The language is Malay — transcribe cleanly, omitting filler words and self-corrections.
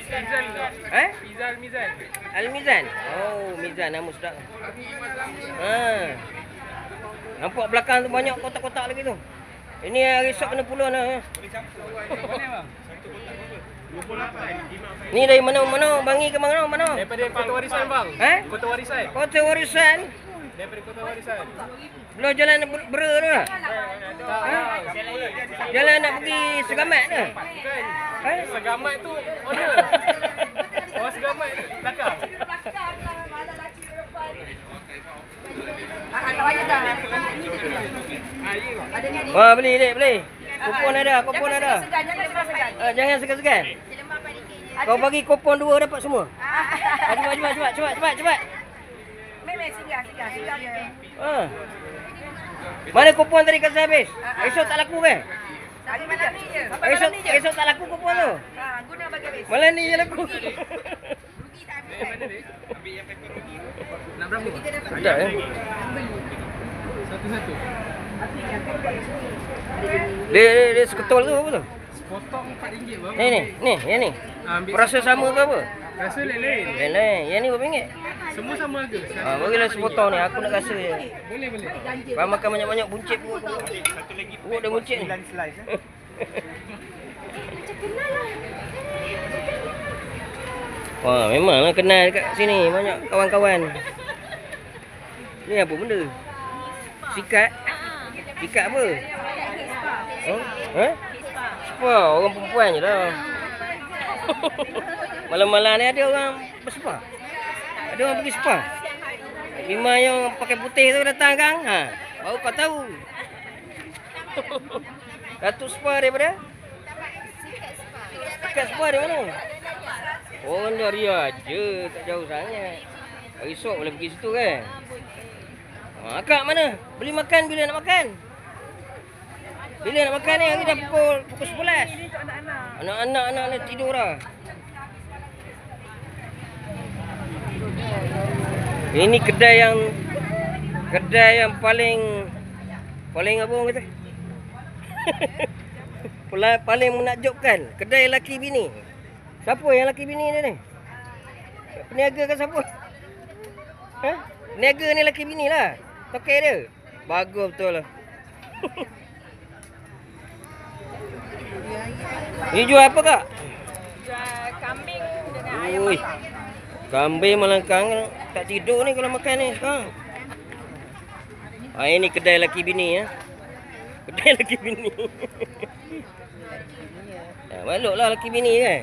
Mizan. Al-Mizan. Oh, Mizan nama sedap. Nampak belakang tu banyak kotak-kotak lagi tu. Ini risau kena puluh dah. Ni dari mana? Bangi ke mana? Daripada Kota Warisan bang. Kota Warisan. Kota Warisan. Daripada Kota Warisan. Belah jalan Bera tu lah. Jalan nak pergi Segamat tu. Segamat tu mana? Orang Segamat belakang. Wah, beli dek, beli. Kupon ada. Jangan segan-segan. Kau bagi kupon 2 dapat semua. Cepat. Mana kupon tadi kasi habis? Esok tak laku kan? Esok tak laku kupon tu. Guna bagi habis. Malam ni je laku. Nak berapa? Ada Satu-satu. Dia seketul tu apa tu? Sepotong RM4 bang. Yang ni. Ambil Rasa sama ke apa? rasa lain-lain. Lain. Yang ni berapa ringgit? Semua sama harga. Bagilah sepotong ni, aku nak rasa je. Boleh. Kau makan banyak-banyak buncit pun. Urut dah buncit ni. Wah, memanglah kenal dekat sini banyak kawan-kawan. Ni apa benda? Sikat apa? Spa, orang perempuan je lah. Malam-malam ni ada orang berspa. Ada orang pergi spa. Lima yang pakai putih tu datang kan? Baru kau tahu. Datuk spa daripada? Sikat spa dari mana? Oh, dari aja, tak jauh sangat. Esok boleh pergi situ kan? Akak mana? Beli makan bila nak makan? Bila nak makan ni? Hari dah pukul 11. Anak-anak nak tidur lah. Ini kedai yang paling apa orang kata? Paling menakjubkan. Kedai laki bini. Siapa yang laki bini dia ni? Peniaga ke siapa? Peniaga ni laki bini lah. Tokai dia. Bagus betul lah. Ni jual apa kak? Jual kambing dengan ayam Ui, bakar. kambing melengkang tak tidur ni kalau makan ni sekarang. Ini kedai laki bini ya. Kedai laki bini. Makluk lah laki bini kan.